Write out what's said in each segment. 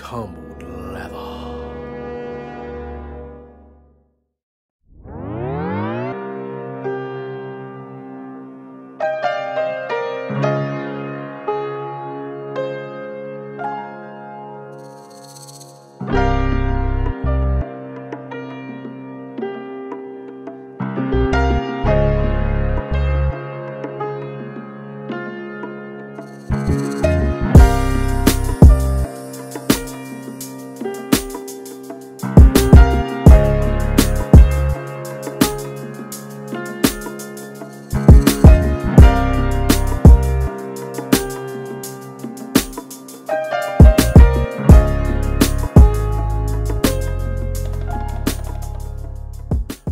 tumbled leather.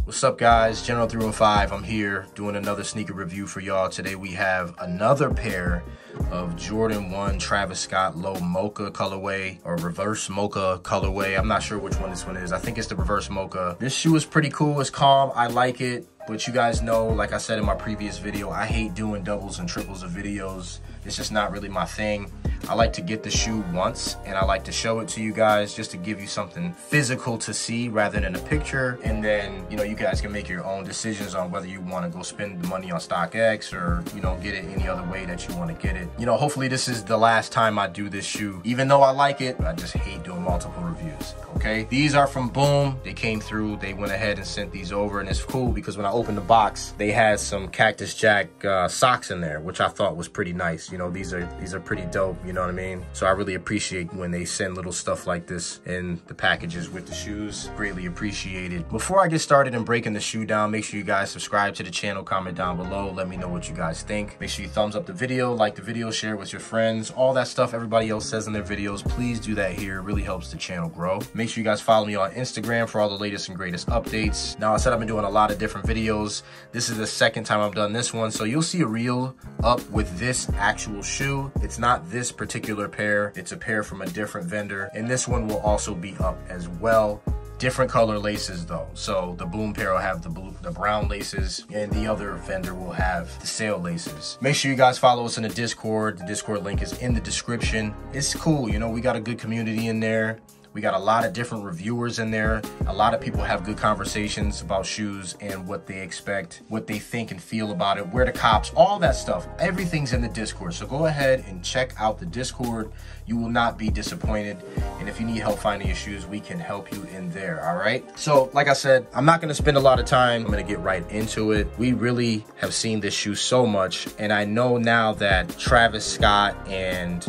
What's up, guys? General 315. I'm here doing another sneaker review for y'all. Today we have another pair of Jordan 1 Travis Scott Low Mocha colorway or reverse Mocha colorway. I'm not sure which one this one is. I think it's the reverse Mocha. This shoe is pretty cool. It's calm. I like it. But you guys know, like I said in my previous video, I hate doing doubles and triples of videos. It's just not really my thing. I like to get the shoe once and I like to show it to you guys just to give you something physical to see rather than a picture. And then, you know, you guys can make your own decisions on whether you want to go spend the money on StockX or, you know, get it any other way that you want to get it. You know, hopefully this is the last time I do this shoe. Even though I like it, I just hate doing multiple reviews. Okay, these are from Boom. They came through, they went ahead and sent these over, and it's cool because when I opened the box, they had some Cactus Jack socks in there, which I thought was pretty nice. You know, these are pretty dope, you know what I mean? So I really appreciate when they send little stuff like this in the packages with the shoes. Greatly appreciated. Before I get started in breaking the shoe down, make sure you guys subscribe to the channel, comment down below, let me know what you guys think. Make sure you thumbs up the video, like the video, share it with your friends, all that stuff everybody else says in their videos. Please do that here. It really helps the channel grow. Make sure you guys follow me on Instagram for all the latest and greatest updates. Now, I said I've been doing a lot of different videos. This is the second time I've done this one, so you'll see a reel up with this actual shoe. It's not this particular pair. It's a pair from a different vendor, and this one will also be up as well. Different color laces though. So the Boom pair will have the brown laces, and the other vendor will have the sail laces. Make sure you guys follow us in the Discord. The Discord link is in the description. It's cool, you know, we got a good community in there. We got a lot of different reviewers in there. A lot of people have good conversations about shoes and what they expect, what they think and feel about it, where the cops, all that stuff. Everything's in the Discord. So go ahead and check out the Discord. You will not be disappointed. And if you need help finding your shoes, we can help you in there, all right? So like I said, I'm not gonna spend a lot of time. I'm gonna get right into it. We really have seen this shoe so much. And I know now that Travis Scott and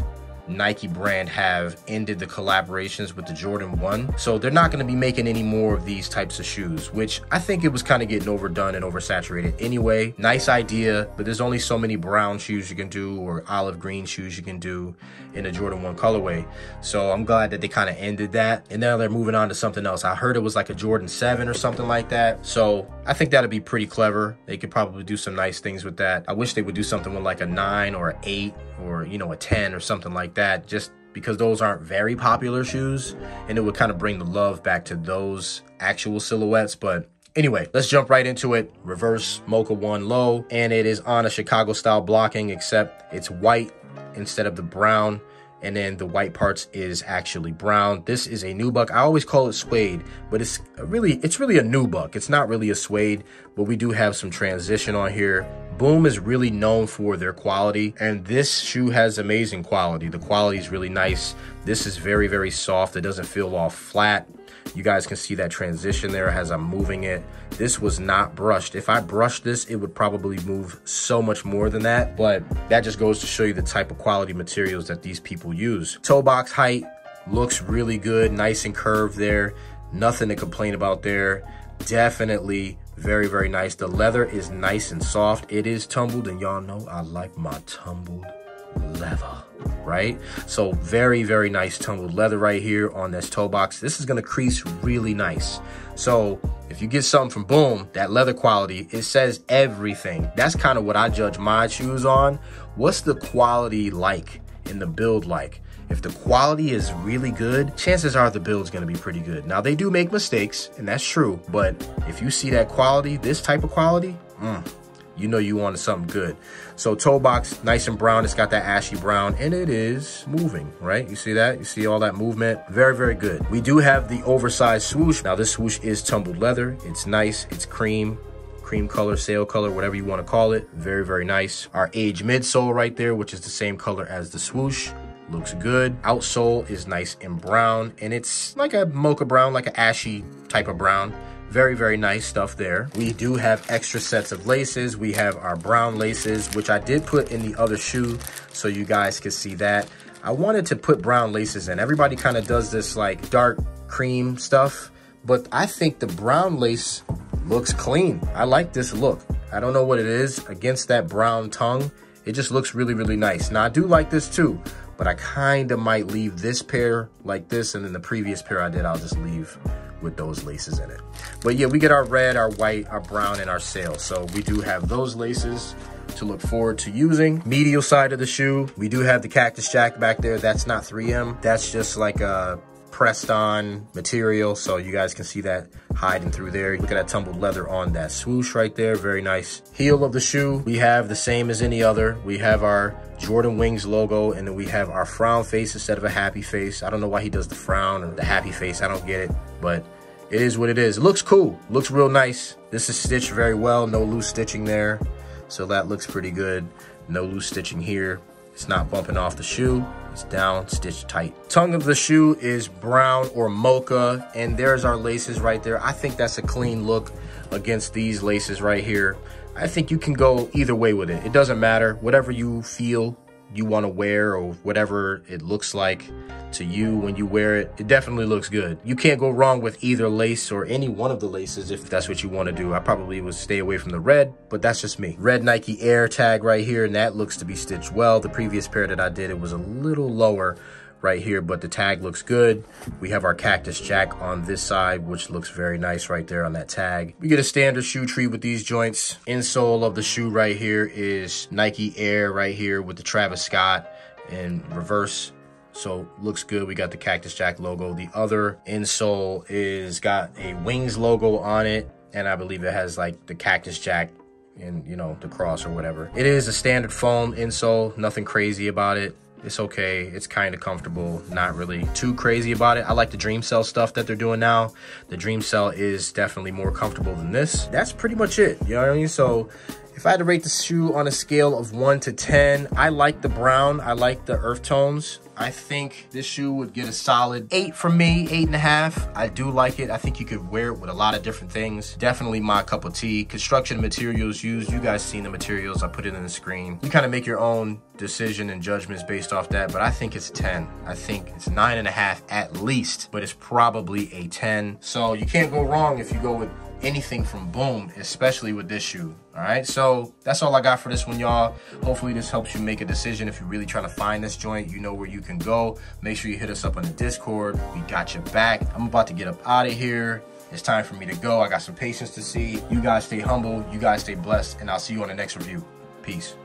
Nike brand have ended the collaborations with the Jordan 1. So they're not going to be making any more of these types of shoes, which I think it was kind of getting overdone and oversaturated anyway. Nice idea, but there's only so many brown shoes you can do or olive green shoes you can do in a Jordan 1 colorway. So I'm glad that they kind of ended that. And now they're moving on to something else. I heard it was like a Jordan 7 or something like that. So I think that'd be pretty clever. They could probably do some nice things with that. I wish they would do something with like a 9 or an 8 or, you know, a 10 or something like that, just because those aren't very popular shoes, and it would kind of bring the love back to those actual silhouettes. But anyway, let's jump right into it. Reverse Mocha 1 Low, and it is on a Chicago style blocking, except it's white instead of the brown, and then the white parts is actually brown. This is a nubuck. I always call it suede, but it's really a nubuck. It's not really a suede, but we do have some transition on here. Boom is really known for their quality, and this shoe has amazing quality. The quality is really nice. This is very, very soft. It doesn't feel all flat. You guys can see that transition there as I'm moving it. This was not brushed. If I brushed this, it would probably move so much more than that, but that just goes to show you the type of quality materials that these people use. Toe box height looks really good, nice and curved there. Nothing to complain about there. Definitely very, very nice. The leather is nice and soft. It is tumbled, and y'all know I like my tumbled leather, right? So very, very nice tumbled leather right here on this toe box. This is gonna crease really nice. So if you get something from Boom, that leather quality, it says everything. That's kind of what I judge my shoes on. What's the quality like and the build like? If the quality is really good, chances are the build's gonna be pretty good. Now, they do make mistakes, and that's true, but if you see that quality, this type of quality, you know you wanted something good. So toe box, nice and brown. It's got that ashy brown, and it is moving, right? You see that? You see all that movement? Very, very good. We do have the oversized swoosh. Now this swoosh is tumbled leather. It's nice. It's cream color, sail color, whatever you want to call it. Very, very nice. Our age midsole right there, which is the same color as the swoosh. Looks good. Outsole is nice and brown, and it's like a mocha brown, like an ashy type of brown. Very, very nice stuff there. We do have extra sets of laces. We have our brown laces, which I did put in the other shoe so you guys can see that. I wanted to put brown laces in. Everybody kind of does this like dark cream stuff, but I think the brown lace looks clean. I like this look. I don't know what it is against that brown tongue. It just looks really, really nice. Now I do like this too, but I kind of might leave this pair like this, and then the previous pair I did, I'll just leave with those laces in it. But yeah, we get our red, our white, our brown, and our sail. So we do have those laces to look forward to using. Medial side of the shoe, we do have the Cactus Jack back there. That's not 3M. That's just like a pressed on material, so you guys can see that hiding through there. Look at that tumbled leather on that swoosh right there. Very nice. Heel of the shoe, we have the same as any other. We have our Jordan Wings logo, and then we have our frown face instead of a happy face. I don't know why he does the frown or the happy face. I don't get it, but it is what it is. It looks cool. Looks real nice. This is stitched very well. No loose stitching there, so that looks pretty good. No loose stitching here. It's not bumping off the shoe. It's down, stitched tight. Tongue of the shoe is brown or mocha, and there's our laces right there. I think that's a clean look against these laces right here. I think you can go either way with it. It doesn't matter. Whatever you feel you want to wear, or whatever it looks like to you when you wear it, it definitely looks good. You can't go wrong with either lace or any one of the laces if that's what you want to do. I probably would stay away from the red, but that's just me. Red Nike Air tag right here, and that looks to be stitched well. The previous pair that I did, it was a little lower right here, but the tag looks good. We have our Cactus Jack on this side, which looks very nice right there on that tag. We get a standard shoe tree with these joints. Insole of the shoe right here is Nike Air right here with the Travis Scott in reverse. So looks good. We got the Cactus Jack logo. The other insole is got a Wings logo on it, and I believe it has like the Cactus Jack and, you know, the cross or whatever. It is a standard foam insole, nothing crazy about it. It's okay. It's kind of comfortable. Not really too crazy about it. I like the Dream Cell stuff that they're doing now. The Dream Cell is definitely more comfortable than this. That's pretty much it. You know what I mean? So if I had to rate the shoe on a scale of 1 to 10, I like the brown. I like the earth tones. I think this shoe would get a solid 8 from me, 8.5. I do like it. I think you could wear it with a lot of different things. Definitely my cup of tea. Construction materials used. You guys seen the materials. I put it in the screen. You kind of make your own decision and judgments based off that, but I think it's 10. I think it's 9.5 at least, but it's probably a 10. So you can't go wrong if you go with anything from Boom, especially with this shoe. All right, so that's all I got for this one, y'all. Hopefully this helps you make a decision. If you're really trying to find this joint, you know where you can go. Make sure you hit us up on the Discord. We got your back. I'm about to get up out of here. It's time for me to go. I got some patients to see. You guys stay humble, you guys stay blessed, and I'll see you on the next review. Peace.